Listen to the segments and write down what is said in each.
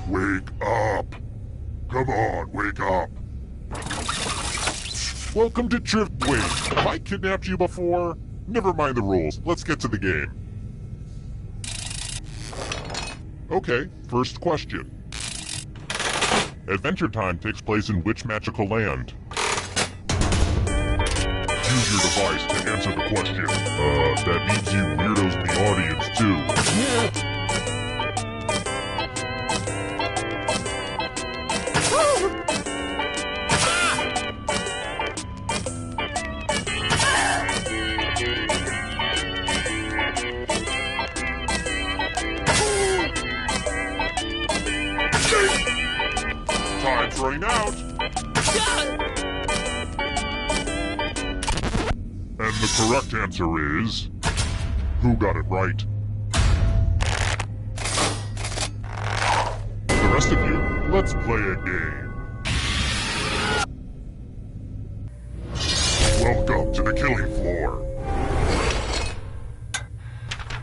Wake up! Come on, wake up! Welcome to Wait, have I kidnapped you before? Never mind the rules, let's get to the game. Okay, first question. Adventure Time takes place in which magical land? Use your device to answer the question. That means you weirdos in the audience, too. Time's running out! And the correct answer is... Who got it right? The rest of you, let's play a game. Welcome to the killing floor.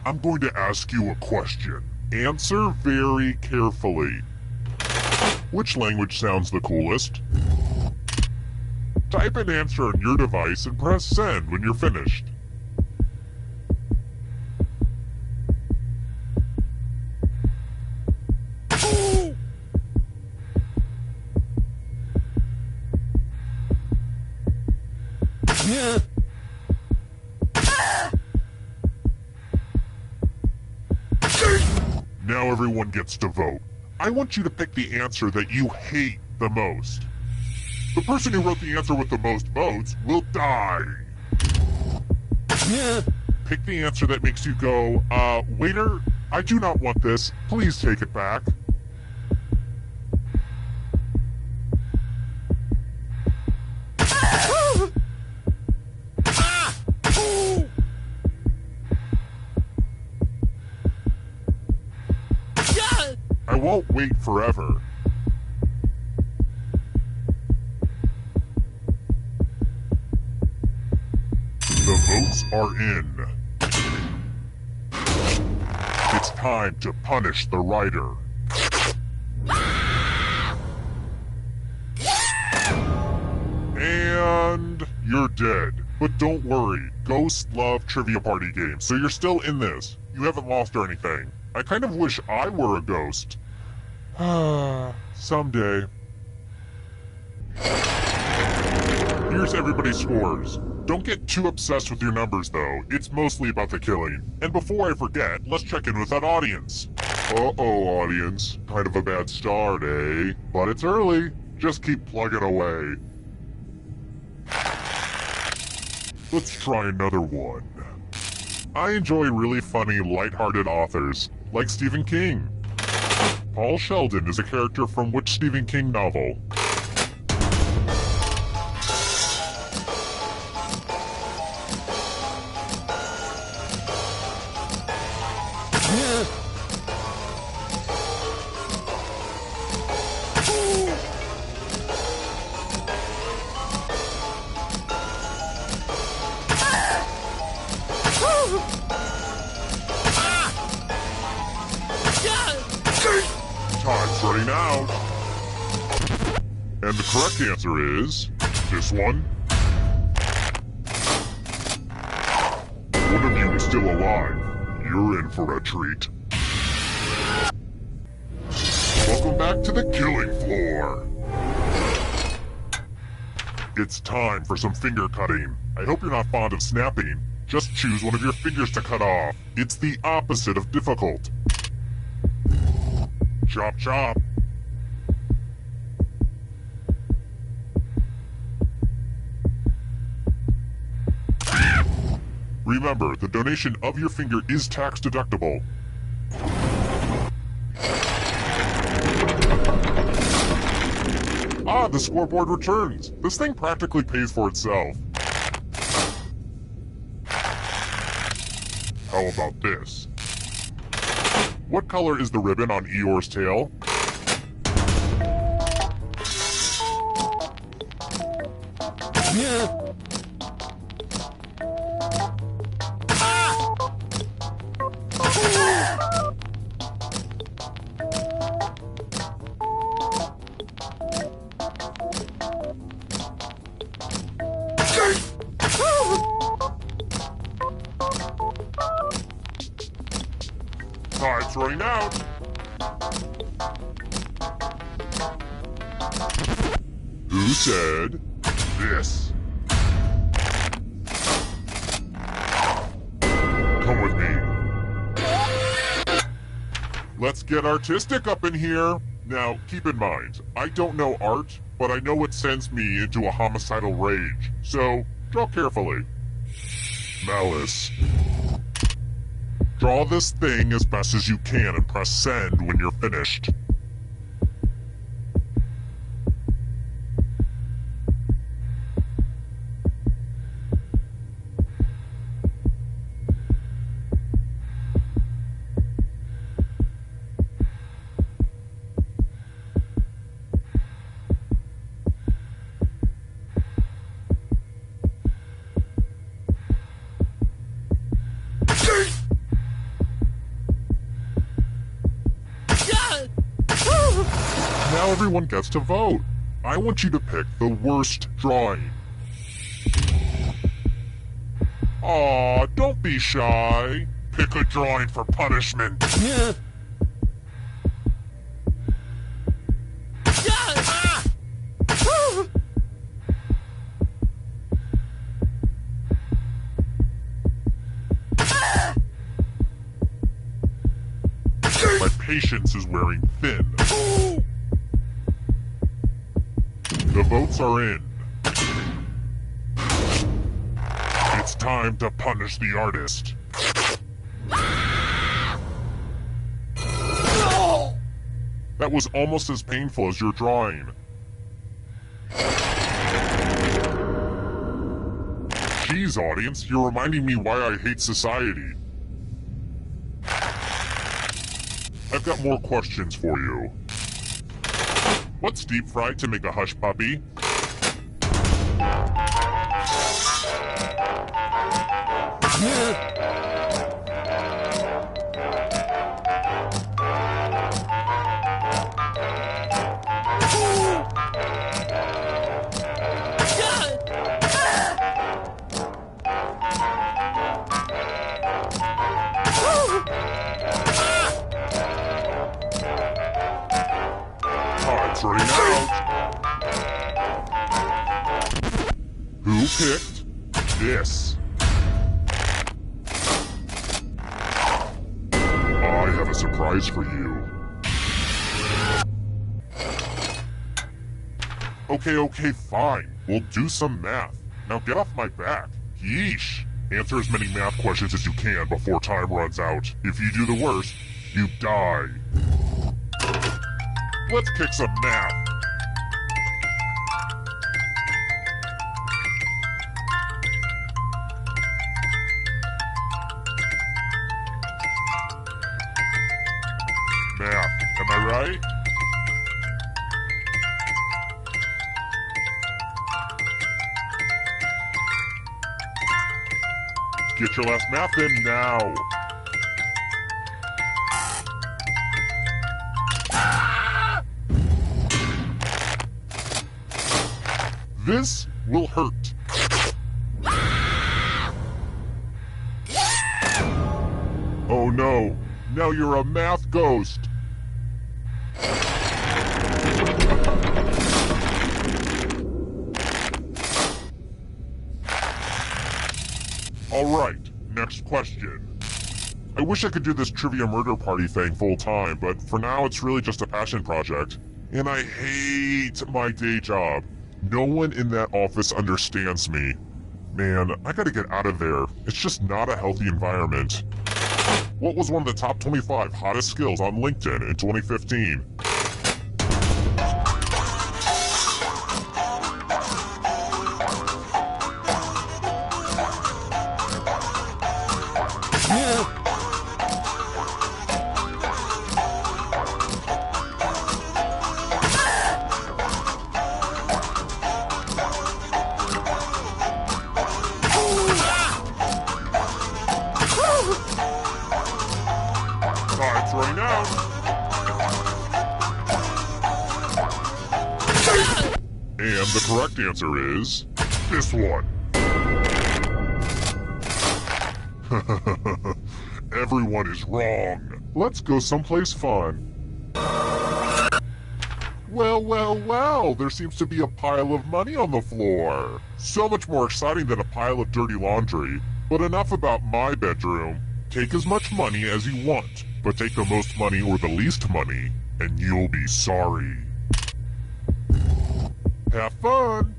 I'm going to ask you a question. Answer very carefully. Which language sounds the coolest? Type an answer on your device and press send when you're finished. Now everyone gets to vote. I want you to pick the answer that you hate the most. The person who wrote the answer with the most votes will die. Pick the answer that makes you go, waiter, I do not want this. Please take it back. I won't wait forever. The votes are in. It's time to punish the writer. And you're dead. But don't worry, ghosts love trivia party games, so you're still in this. You haven't lost or anything. I kind of wish I were a ghost. Someday. Here's everybody's scores. Don't get too obsessed with your numbers, though. It's mostly about the killing. And before I forget, let's check in with that audience. Uh-oh, audience. Kind of a bad start, eh? But it's early. Just keep plugging away. Let's try another one. I enjoy really funny, lighthearted authors, like Stephen King. Paul Sheldon is a character from which Stephen King novel? Time's running out. And the correct answer is... this one. One of you is still alive. You're in for a treat. Welcome back to the killing floor. It's time for some finger cutting. I hope you're not fond of snapping. Just choose one of your fingers to cut off. It's the opposite of difficult. Chop chop. Remember, the donation of your finger is tax deductible. Ah, the scoreboard returns. This thing practically pays for itself. How about this? What color is the ribbon on Eeyore's tail? Time's running out. Who said this? Come with me. Let's get artistic up in here. Now, keep in mind, I don't know art, but I know it sends me into a homicidal rage. So, draw carefully. Malice. Draw this thing as best as you can and press send when you're finished. Now everyone gets to vote. I want you to pick the worst drawing. Aw, don't be shy. Pick a drawing for punishment. My patience is wearing thin. The votes are in. It's time to punish the artist. That was almost as painful as your drawing. Geez, audience, you're reminding me why I hate society. I've got more questions for you. What's deep fried to make a hush puppy? Time's running out. Who picked this? I have a surprise for you. Okay, fine. We'll do some math. Now get off my back. Yeesh. Answer as many math questions as you can before time runs out. If you do the worst, you die. Let's kick some math. Math, am I right? Get your last math in now. This will hurt. Oh no, now you're a math ghost. Alright, next question. I wish I could do this trivia murder party thing full time, but for now it's really just a passion project. And I hate my day job. No one in that office understands me. Man, I gotta get out of there. It's just not a healthy environment. What was one of the top 25 hottest skills on LinkedIn in 2015? Time's running out. And the correct answer is this one. Everyone is wrong. Let's go someplace fun. Well, there seems to be a pile of money on the floor. So much more exciting than a pile of dirty laundry. But enough about my bedroom. Take as much money as you want, but take the most money or the least money, and you'll be sorry. Have fun!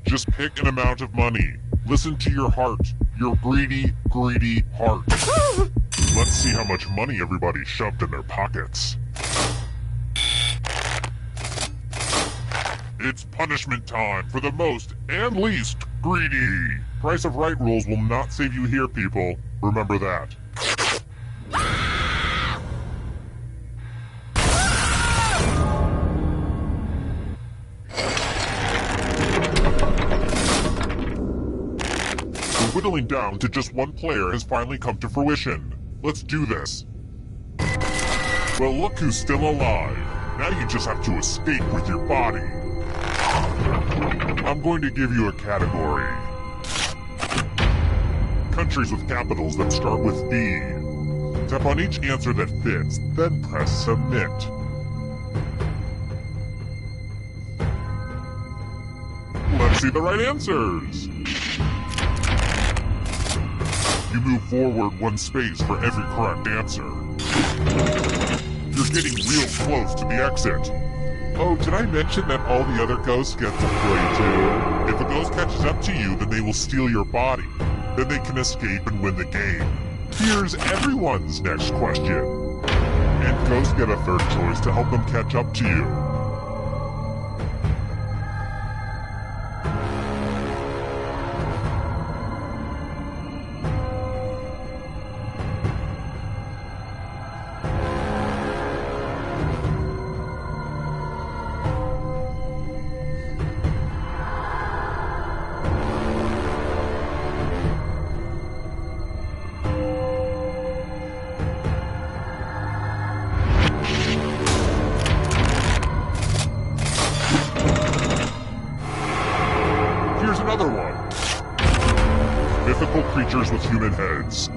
Just pick an amount of money. Listen to your heart. Your greedy, greedy heart. Let's see how much money everybody shoved in their pockets. It's punishment time for the most and least greedy. Price of Right rules will not save you here, people. Remember that. Whittling down to just one player has finally come to fruition. Let's do this. Well, look who's still alive. Now you just have to escape with your body. I'm going to give you a category. Countries with capitals that start with B. Tap on each answer that fits, then press submit. Let's see the right answers. You move forward one space for every correct answer. You're getting real close to the exit. Oh, did I mention that all the other ghosts get to play too? If a ghost catches up to you, then they will steal your body. Then they can escape and win the game. Here's everyone's next question. And ghosts get a third choice to help them catch up to you. Another one. Mythical creatures with human heads.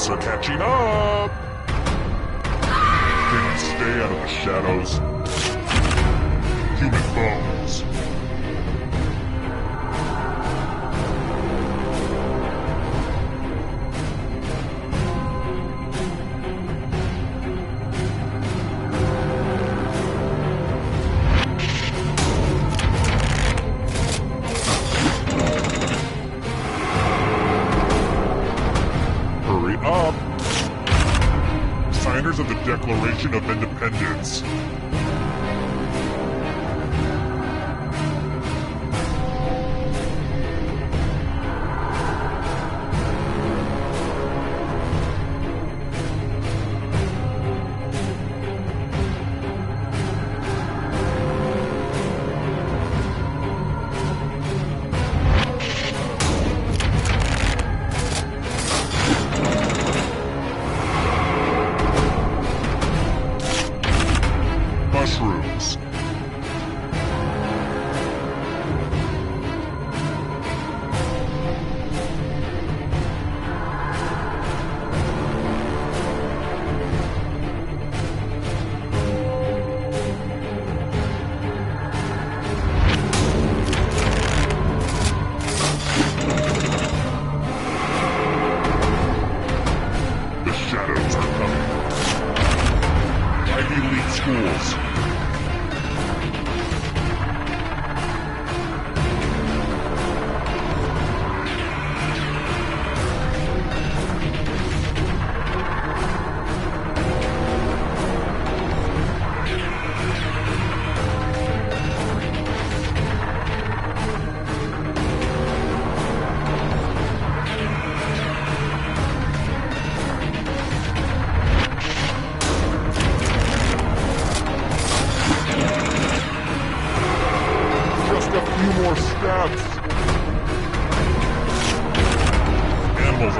Are catching up! Can you stay out of the shadows? Human bones. Up. Signers of the Declaration of Independence.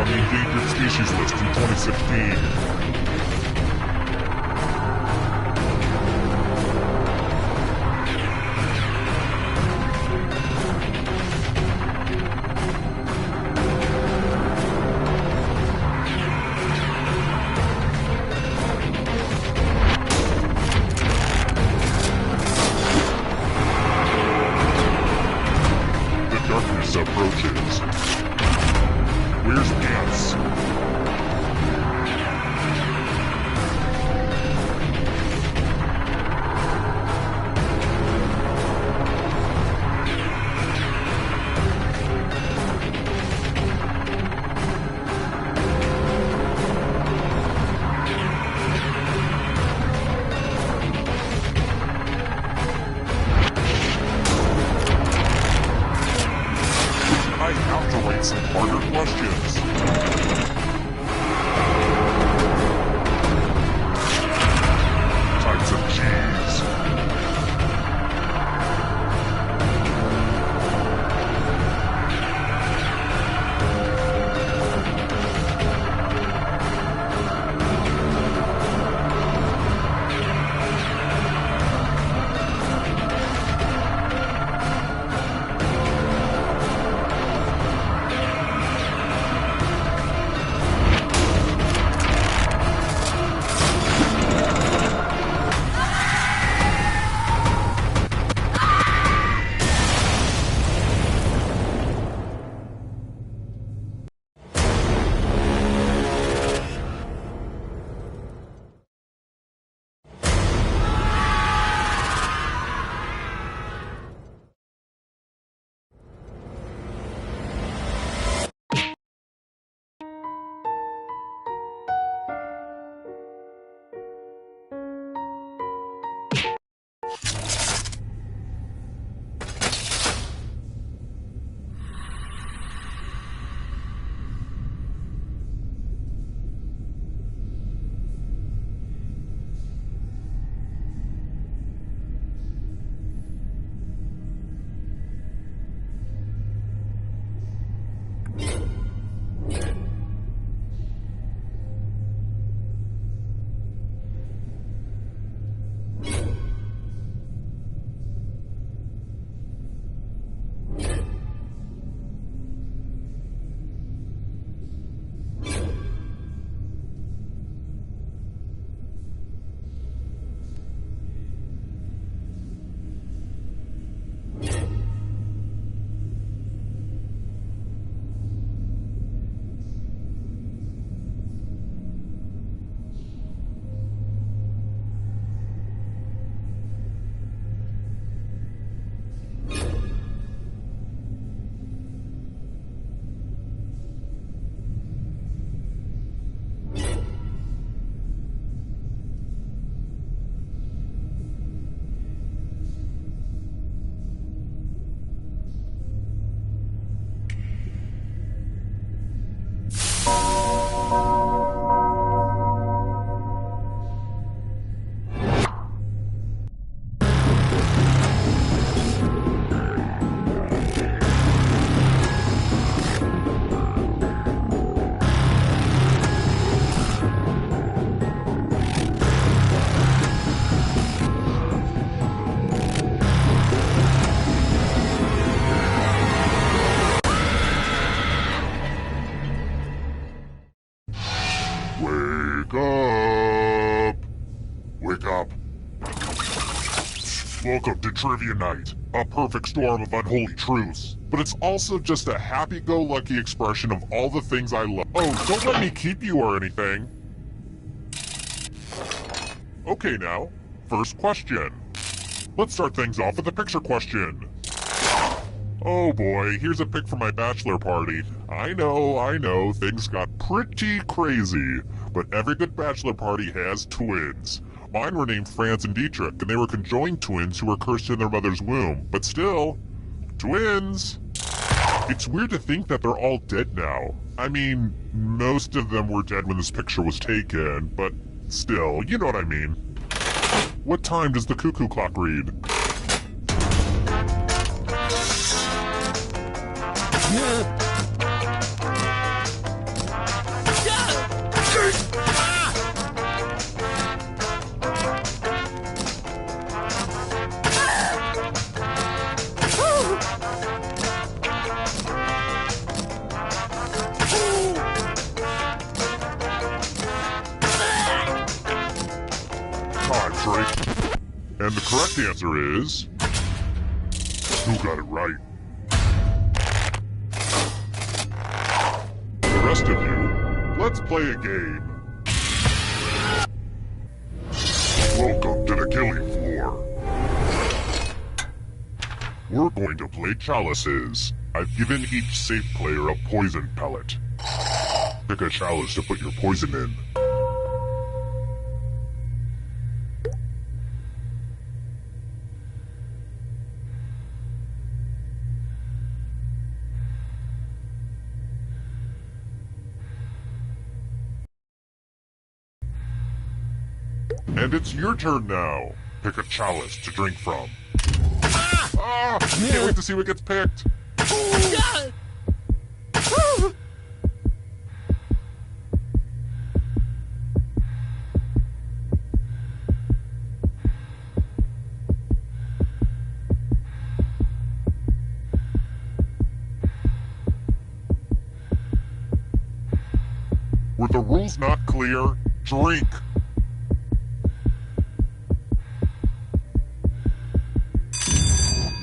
on the endangered species list in 2016. Darkness approaches. Where's Pants? I have to write some harder questions. Types of cheese. Wake up! Wake up! Welcome to Trivia Night, a perfect storm of unholy truths. But it's also just a happy-go-lucky expression of all the things I love. Oh, don't let me keep you or anything. Okay now, first question. Let's start things off with a picture question. Oh boy, here's a pic from my bachelor party. I know, things got pretty crazy. But every good bachelor party has twins. Mine were named Franz and Dietrich, and they were conjoined twins who were cursed in their mother's womb. But still, twins! It's weird to think that they're all dead now. I mean, most of them were dead when this picture was taken, but still, you know what I mean. What time does the cuckoo clock read? And the correct answer is... Who got it right? The rest of you, let's play a game. Welcome to the killing floor. We're going to play chalices. I've given each safe player a poison pellet. Pick a chalice to put your poison in. And it's your turn now. Pick a chalice to drink from. Ah! Can't wait to see what gets picked. Were the rules not clear? Drink!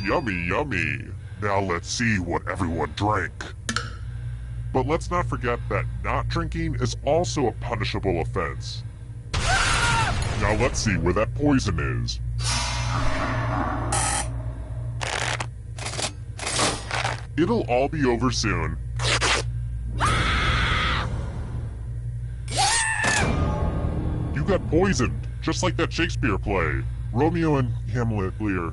Yummy, yummy. Now let's see what everyone drank. But let's not forget that not drinking is also a punishable offense. Now let's see where that poison is. It'll all be over soon. You got poisoned, just like that Shakespeare play, Romeo and Hamlet Lear.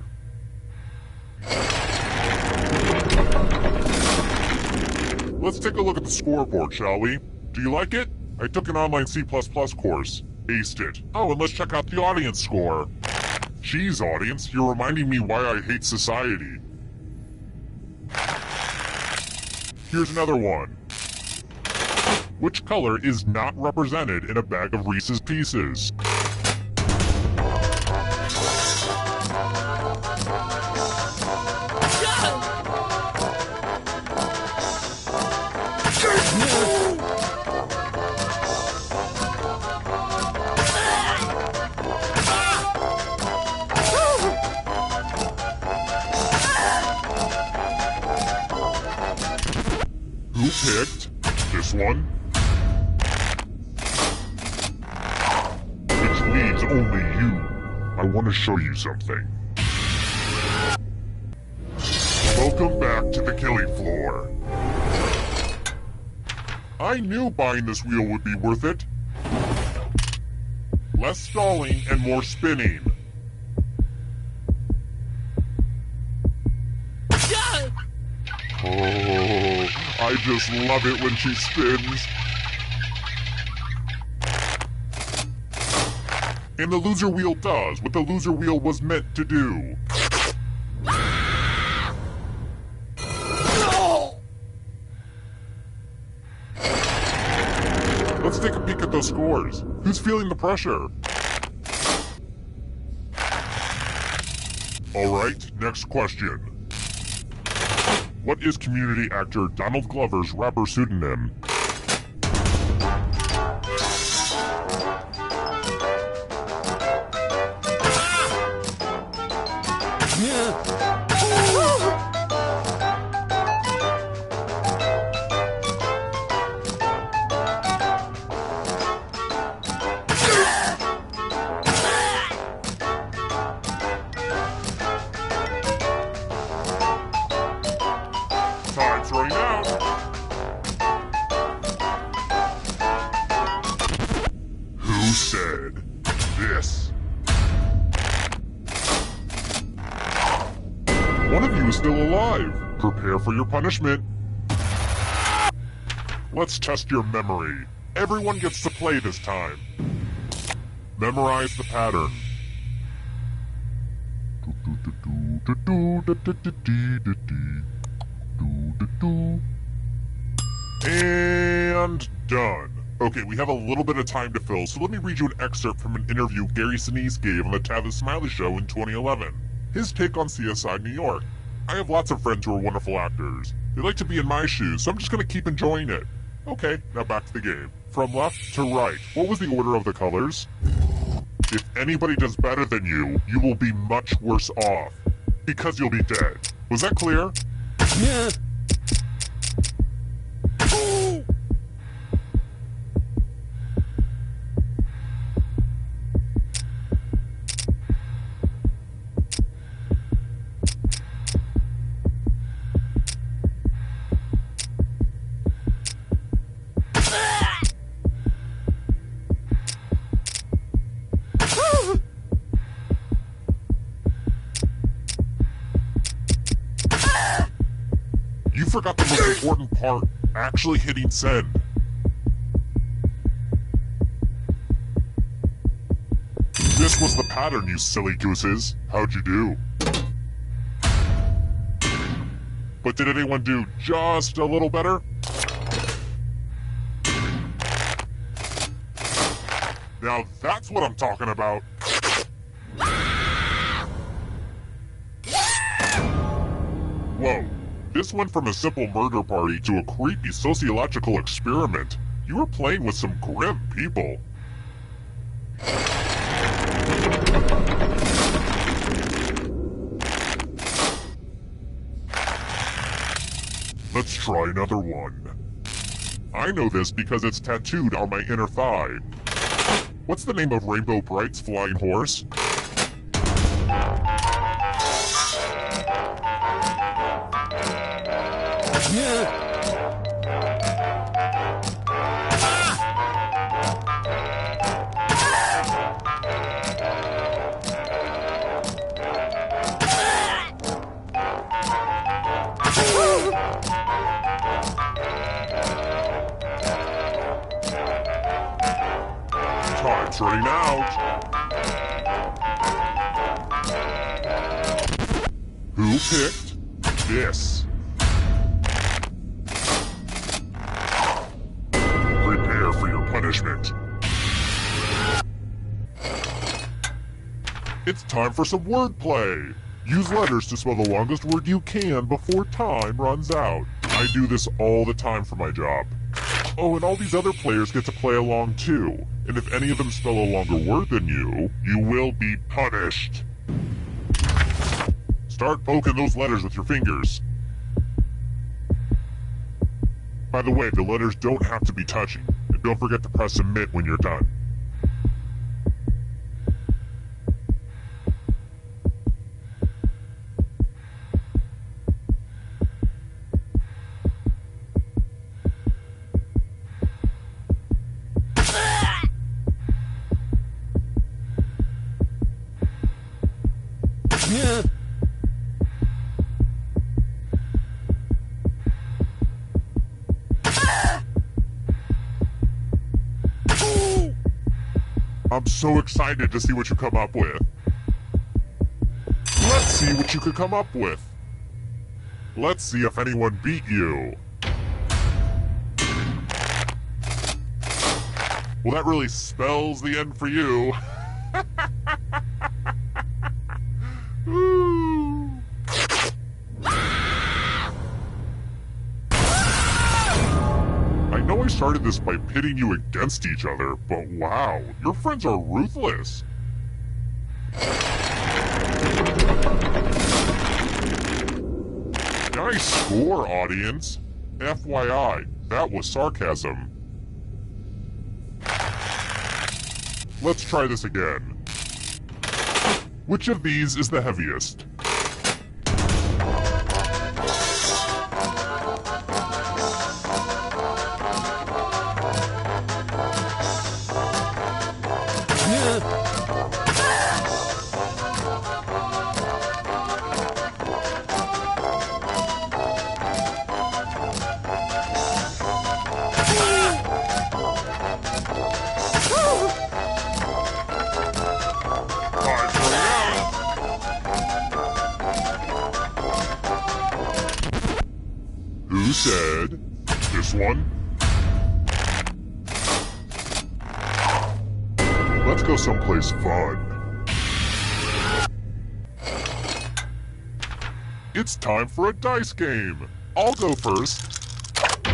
Let's take a look at the scoreboard, shall we? Do you like it? I took an online C++ course. Aced it. Oh, and let's check out the audience score. Jeez, audience, you're reminding me why I hate society. Here's another one. Which color is not represented in a bag of Reese's Pieces? Who picked this one? Which leaves only you. I want to show you something. Welcome back to the killing floor. I knew buying this wheel would be worth it. Less stalling and more spinning. Oh, I just love it when she spins. And the loser wheel does what the loser wheel was meant to do. Let's take a peek at those scores. Who's feeling the pressure? Alright, next question. What is community actor Donald Glover's rapper pseudonym? Time's running out. Who said this? One of you is still alive. Prepare for your punishment. Let's test your memory. Everyone gets to play this time. Memorize the pattern. And done. Okay, we have a little bit of time to fill, so let me read you an excerpt from an interview Gary Sinise gave on the Tavis Smiley Show in 2011. His take on CSI New York. I have lots of friends who are wonderful actors. They like to be in my shoes, so I'm just gonna keep enjoying it. Okay, now back to the game. From left to right, what was the order of the colors? If anybody does better than you, you will be much worse off. Because you'll be dead. Was that clear? Yeah. You forgot the most important part, actually hitting send. This was the pattern, you silly gooses. How'd you do? But did anyone do just a little better? Now that's what I'm talking about. Whoa. This went from a simple murder party to a creepy sociological experiment. You were playing with some grim people. Let's try another one. I know this because it's tattooed on my inner thigh. What's the name of Rainbow Bright's flying horse? Yeah. Time's running out. Who picked this? Prepare for your punishment. It's time for some wordplay. Use letters to spell the longest word you can before time runs out. I do this all the time for my job. Oh, and all these other players get to play along too. And if any of them spell a longer word than you, you will be punished. Start poking those letters with your fingers. By the way, the letters don't have to be touching. And don't forget to press submit when you're done. Yeah. I'm so excited to see what you come up with. Let's see what you could come up with. Let's see if anyone beat you. Well, that really spells the end for you. Ooh. I know I started this by pitting you against each other, but wow, your friends are ruthless. Nice score, audience. FYI, that was sarcasm. Let's try this again. Which of these is the heaviest? Who said this one? Let's go someplace fun. It's time for a dice game. I'll go first.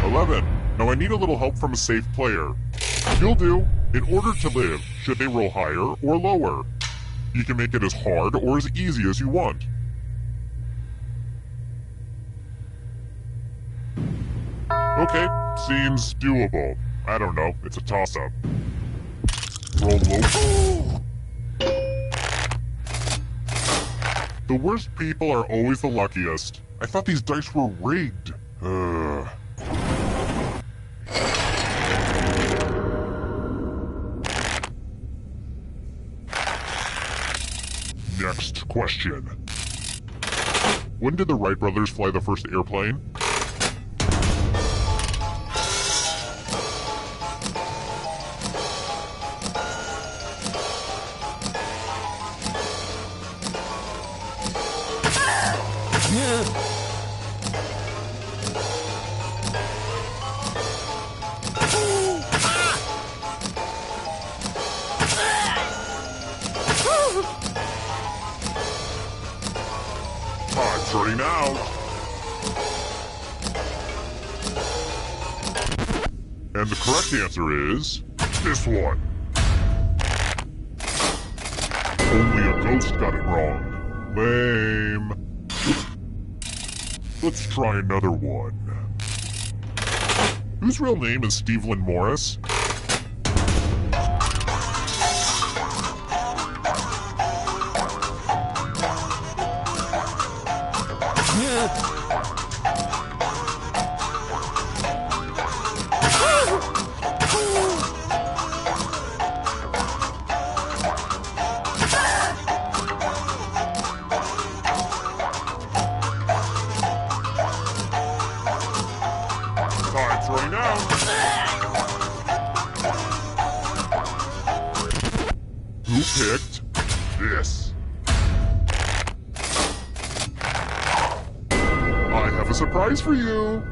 11. Now I need a little help from a safe player. You'll do. In order to live, should they roll higher or lower? You can make it as hard or as easy as you want. Okay, seems doable. I don't know, it's a toss-up. Roll low. The worst people are always the luckiest. I thought these dice were rigged. Next question. When did the Wright brothers fly the first airplane? Time's running out. And the correct answer is this one. Only a ghost got it wrong. Lame. Let's try another one. Whose real name is Stephen Morris? Time's running out. Who picked this? I have a surprise for you.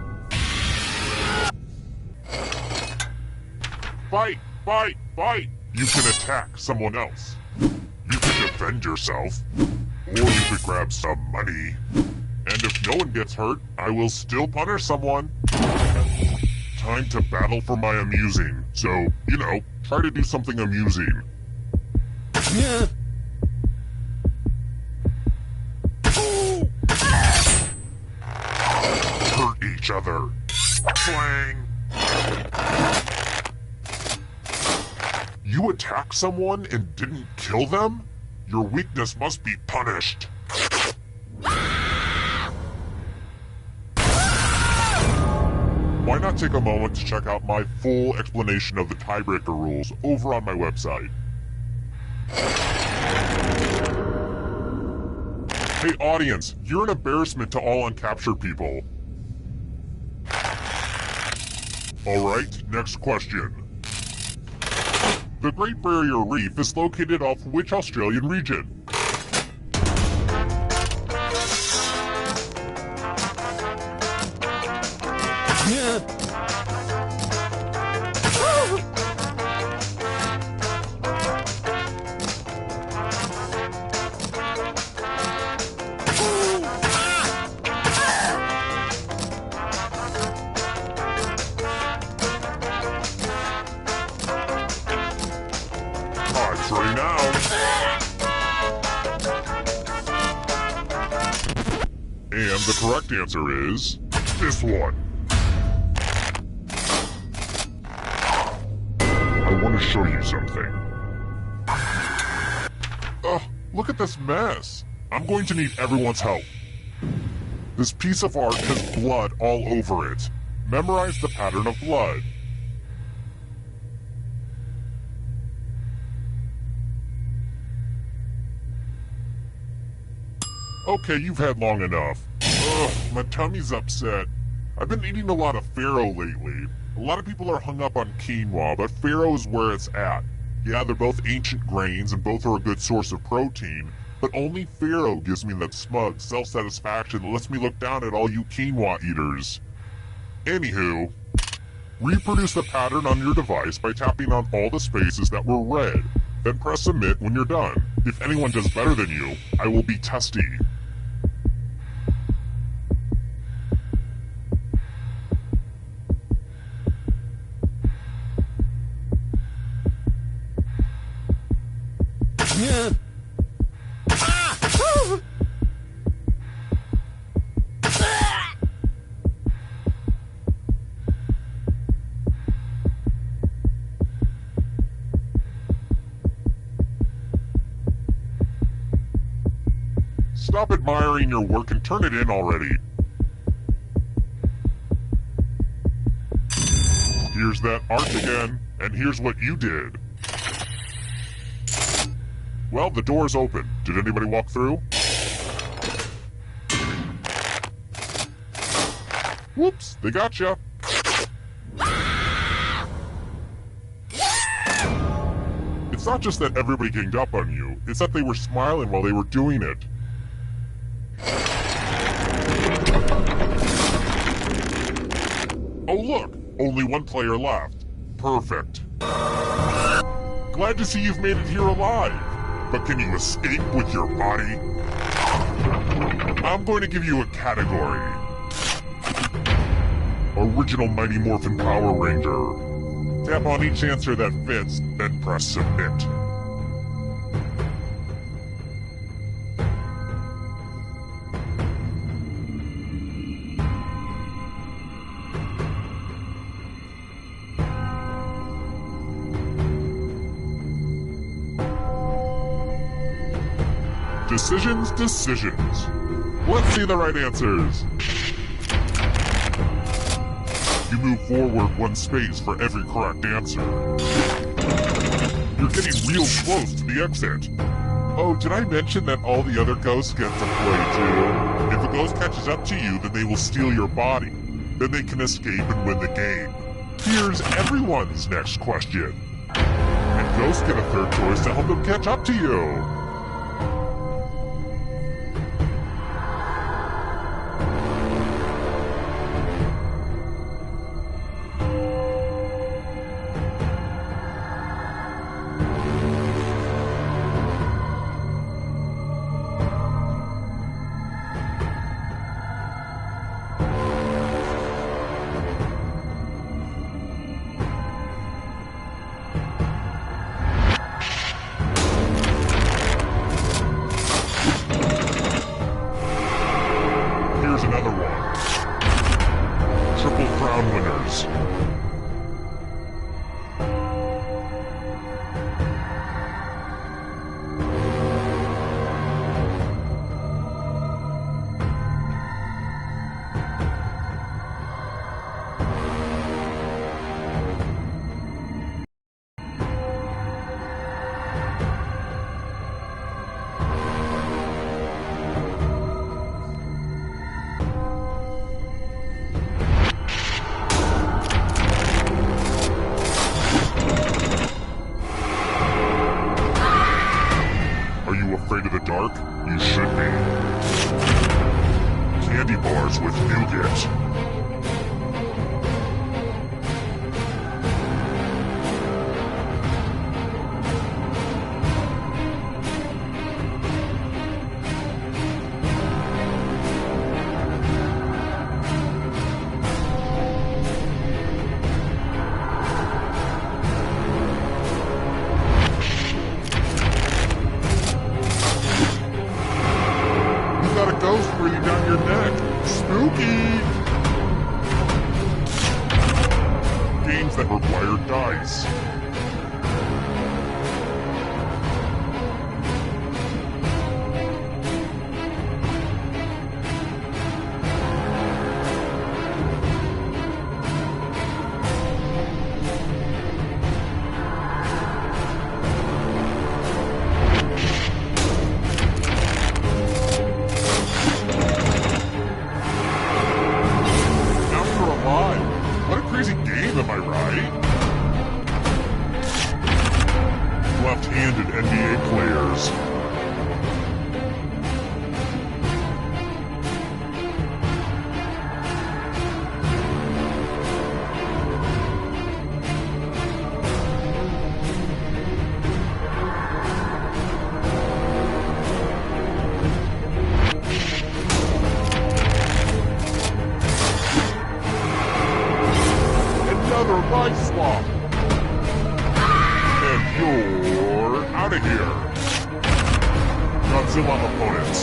Fight, fight, fight. You can attack someone else. You can defend yourself. Or you could grab some money. And if no one gets hurt, I will still punish someone. Time to battle for my amusing. So, you know, try to do something amusing. Hurt each other. Clang. You attacked someone and didn't kill them? Your weakness must be punished. Why not take a moment to check out my full explanation of the tiebreaker rules over on my website. Hey audience, you're an embarrassment to all uncaptured people. Alright, next question. The Great Barrier Reef is located off which Australian region? Time's running out. And the correct answer is this one. I want to show you something. Ugh, look at this mess. I'm going to need everyone's help. This piece of art has blood all over it. Memorize the pattern of blood. Okay, you've had long enough. Ugh, my tummy's upset. I've been eating a lot of farro lately. A lot of people are hung up on quinoa, but farro is where it's at. Yeah, they're both ancient grains and both are a good source of protein, but only farro gives me that smug self-satisfaction that lets me look down at all you quinoa eaters. Anywho, reproduce the pattern on your device by tapping on all the spaces that were red. Then press submit when you're done. If anyone does better than you, I will be testy. Stop admiring your work and turn it in already. Here's that art again, and here's what you did. Well, the door's open. Did anybody walk through? Whoops, they got ya. It's not just that everybody ganged up on you, it's that they were smiling while they were doing it. Oh look, only one player left. Perfect. Glad to see you've made it here alive. But can you escape with your body? I'm going to give you a category. Original Mighty Morphin Power Ranger. Tap on each answer that fits, then press submit. Decisions. Let's see the right answers. You move forward one space for every correct answer. You're getting real close to the exit. Oh, did I mention that all the other ghosts get to play too? If a ghost catches up to you, then they will steal your body. Then they can escape and win the game. Here's everyone's next question. And ghosts get a third choice to help them catch up to you. Another one. Triple Crown winners. Afraid of the dark? You should be. Candy bars with nougat. Ghost breathing down your neck. Spooky! Games that require dice. Am I right? Left-handed NBA players. Another life swap. And you're out of here. Godzilla opponents.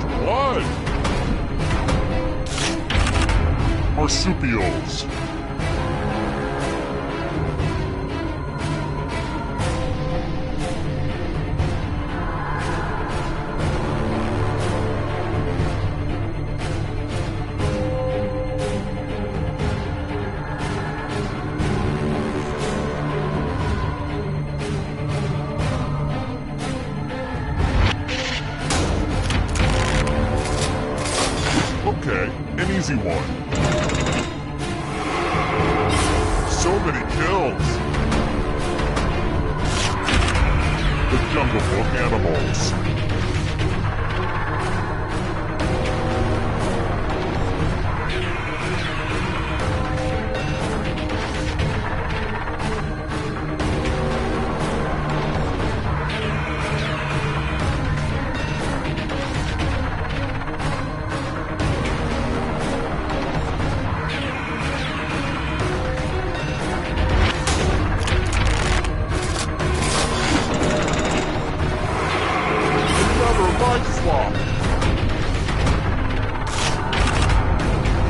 Blood! Marsupials. Okay, an easy one. So many kills. The Jungle Book animals.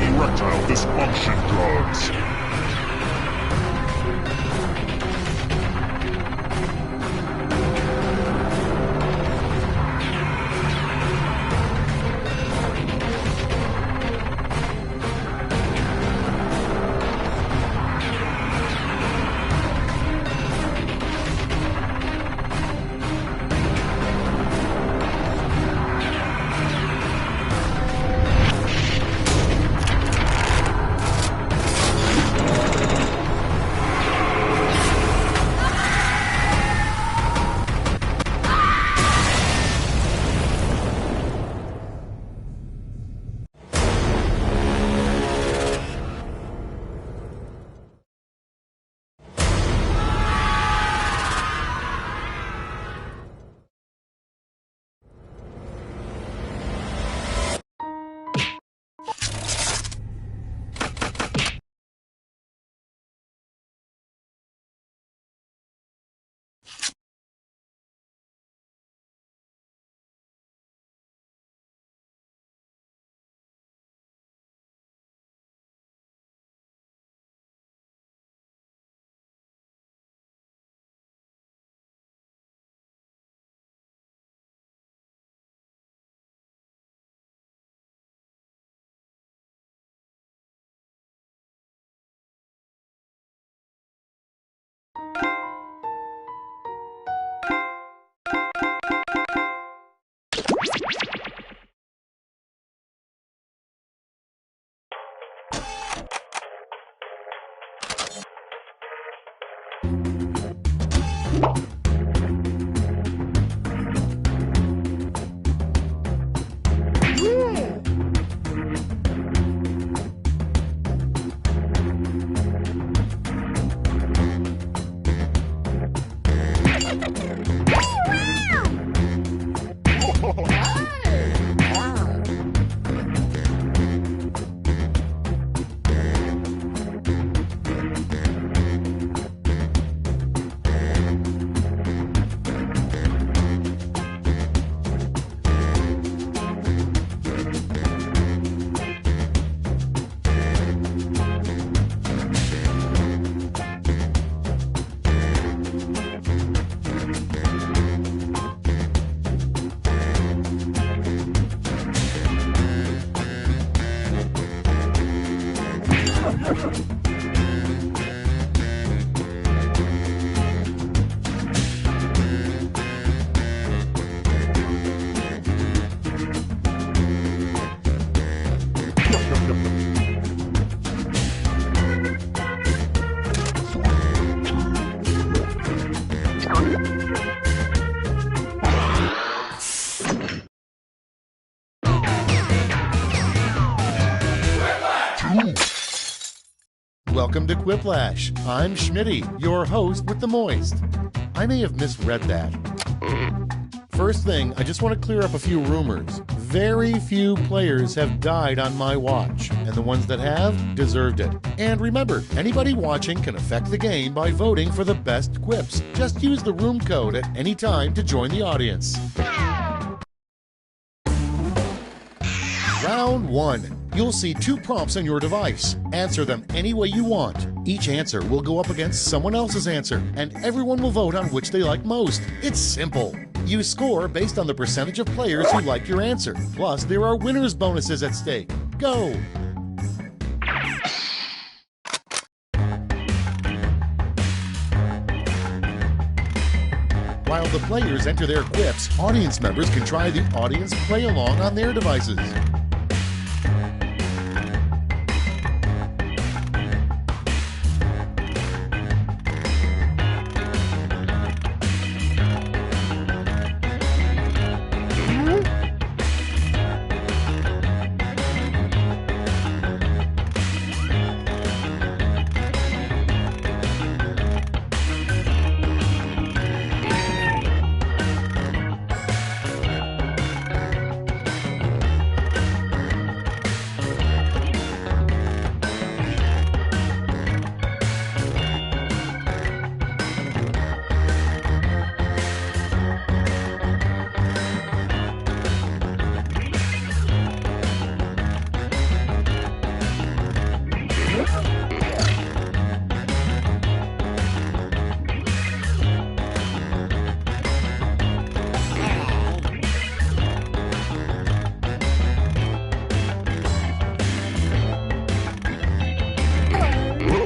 Erectile dysfunction drugs. Welcome to Quiplash. I'm Schmitty, your host with the moist. I may have misread that. First thing, I just want to clear up a few rumors. Very few players have died on my watch, and the ones that have deserved it. And remember, anybody watching can affect the game by voting for the best quips. Just use the room code at any time to join the audience. Round 1. You'll see 2 prompts on your device. Answer them any way you want. Each answer will go up against someone else's answer, and everyone will vote on which they like most. It's simple. You score based on the percentage of players who like your answer. Plus, there are winners' bonuses at stake. Go! While the players enter their quips, audience members can try the audience play-along on their devices.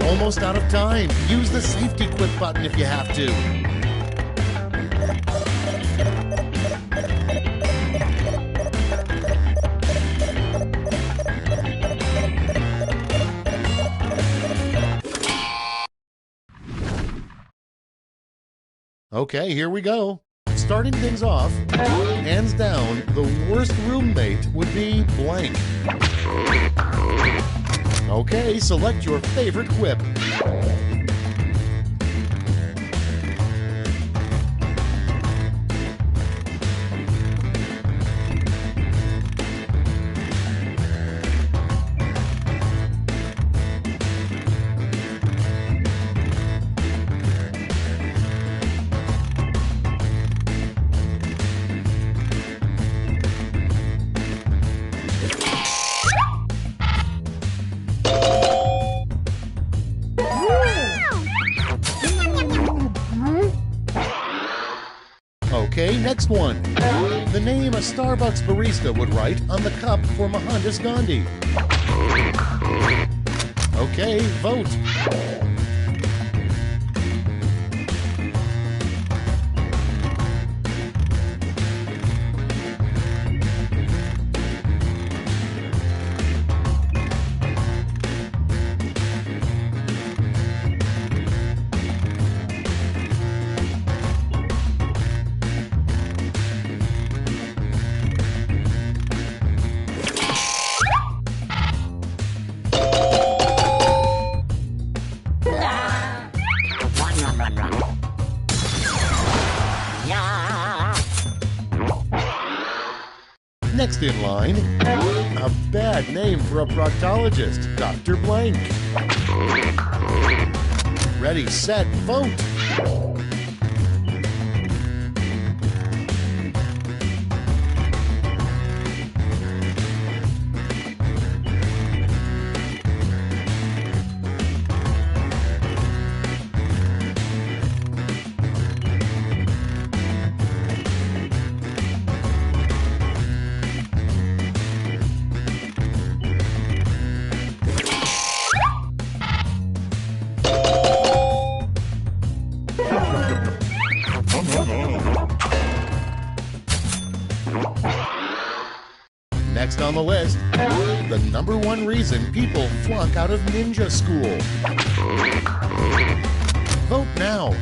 Almost out of time. Use the safety quit button if you have to. Okay, here we go. Starting things off, hands down, the worst roommate would be blank. Okay, select your favorite quip. Okay, next one. The name a Starbucks barista would write on the cup for Mohandas Gandhi. Okay, vote. Next in line, a bad name for a proctologist, Dr. Blank. Ready, set, vote. Next on the list, the #1 reason people flunk out of ninja school. Vote now.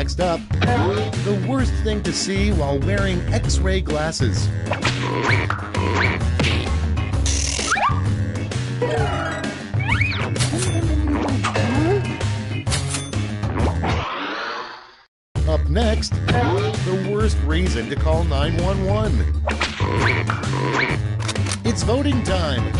Next up, the worst thing to see while wearing X-ray glasses. Up next, the worst reason to call 911. It's voting time.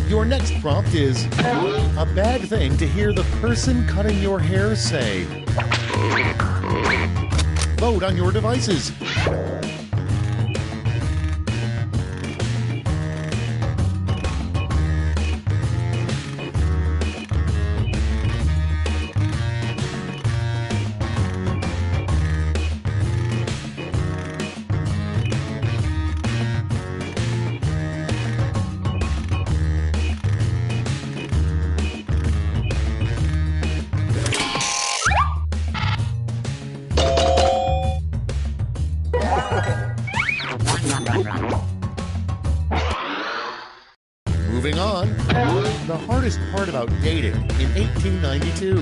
Your next prompt is a bad thing to hear the person cutting your hair say. Vote on your devices. Moving on, the hardest part about dating in 1892.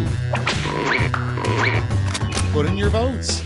Put in your votes.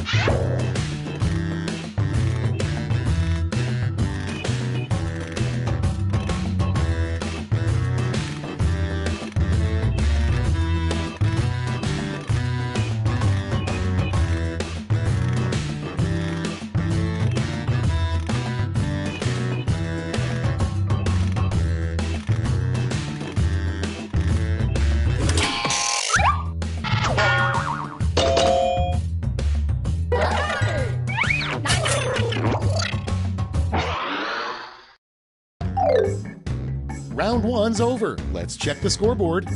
Round one's over. Let's check the scoreboard.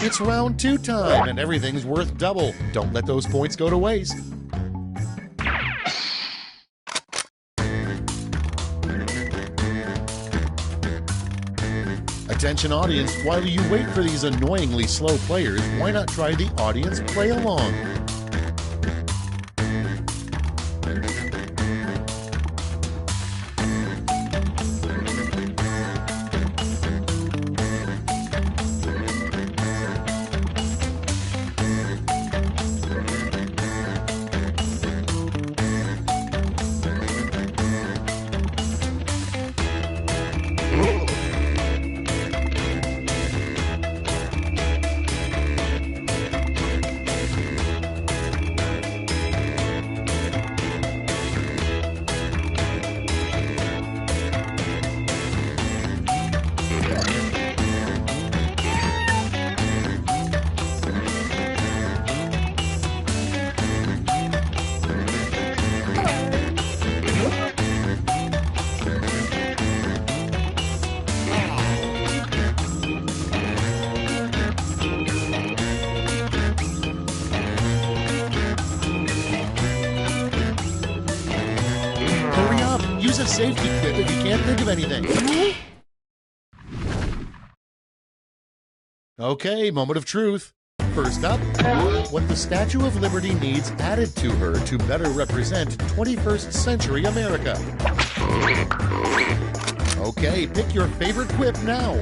It's round two time, and everything's worth double. Don't let those points go to waste. Attention audience, while you wait for these annoyingly slow players, why not try the audience play along? Use a safety quip if you can't think of anything. Okay, moment of truth. First up, what the Statue of Liberty needs added to her to better represent 21st century America. Okay, pick your favorite quip now.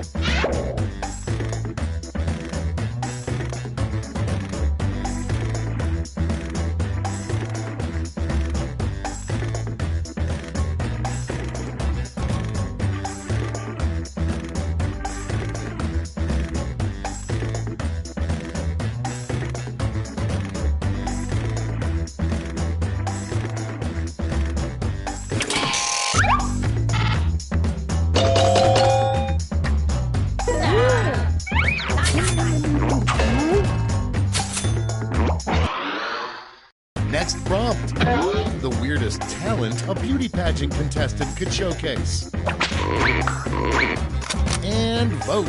Next prompt. The weirdest talent a beauty pageant contestant could showcase. And vote.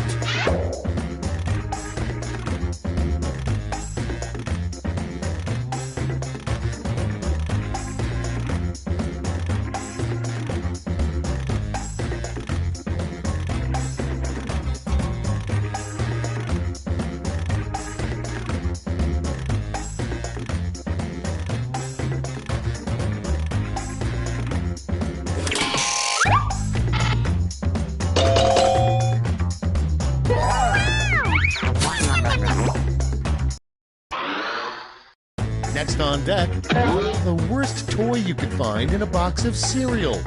Next on deck, the worst toy you could find in a box of cereal.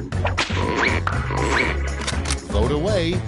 Vote away.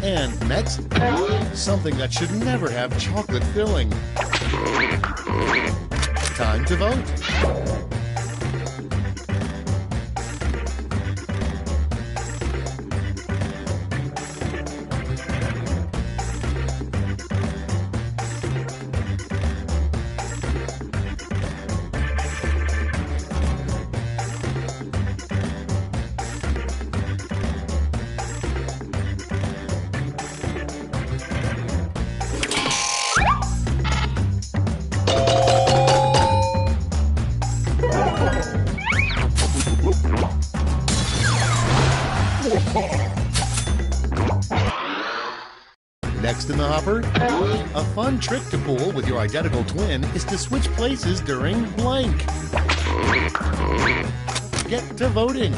And next, something that should never have chocolate filling. Time to vote. Next in the hopper, a fun trick to pull with your identical twin is to switch places during blank. Get to voting.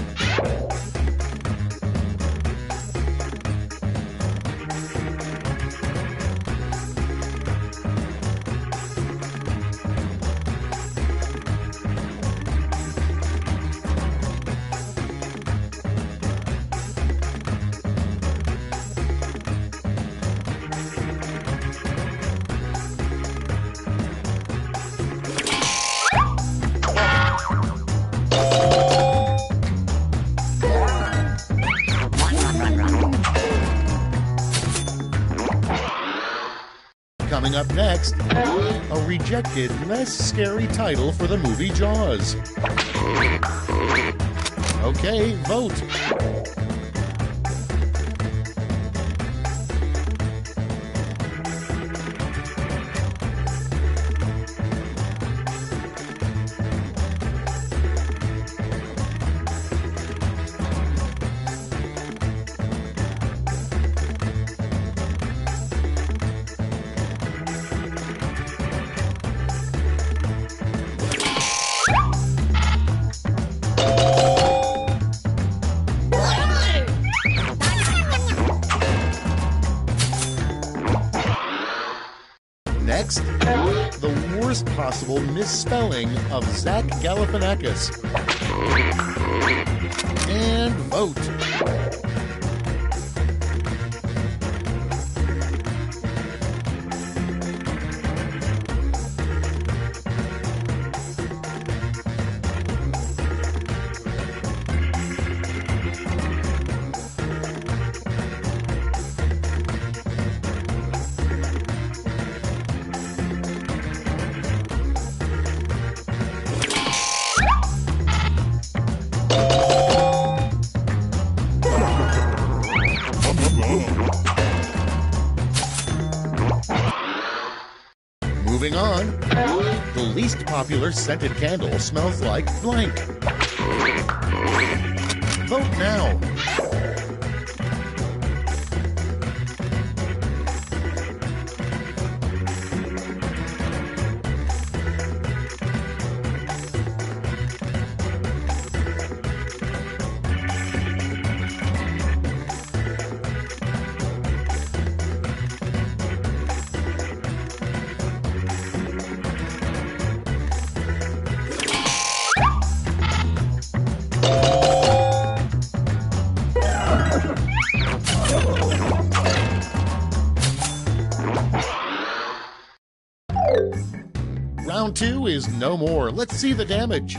Coming up next, a rejected, less scary title for the movie Jaws. Okay, vote. Next, the worst possible misspelling of Zach Galifianakis. And vote. Moving on, the least popular scented candle smells like blank. Vote now. Round 2 is no more. Let's see the damage.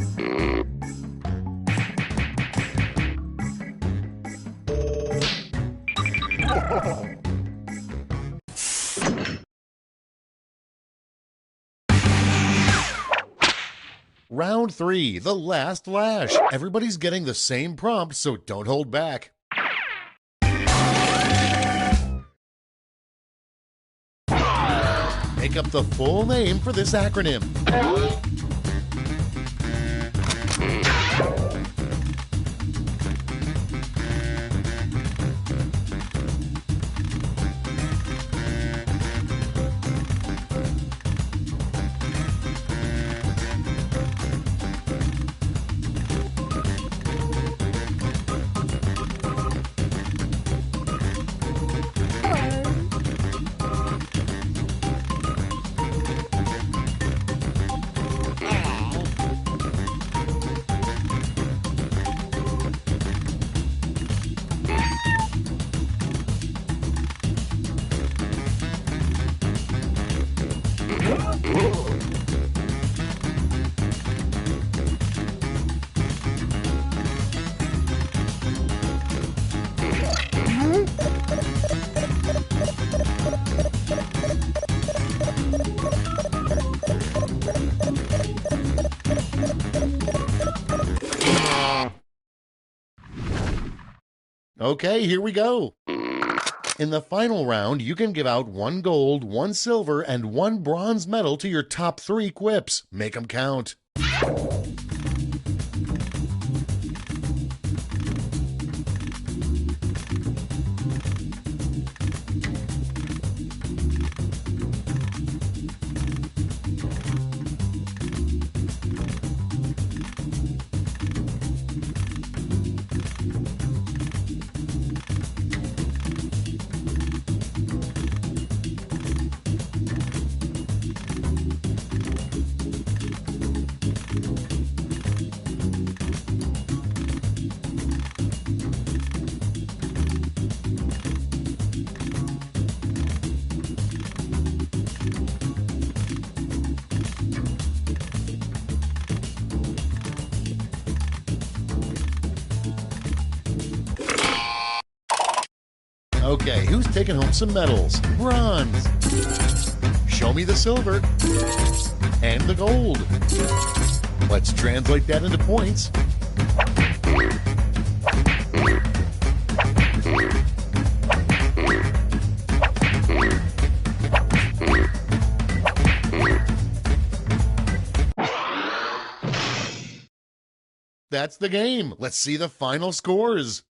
Round 3, the last lash. Everybody's getting the same prompt, so don't hold back. Make up the full name for this acronym. Okay, here we go. In the final round, you can give out 1 gold, 1 silver, and 1 bronze medal to your top 3 quips. Make them count. Okay, who's taking home some medals? Bronze. Show me the silver. And the gold. Let's translate that into points. That's the game. Let's see the final scores.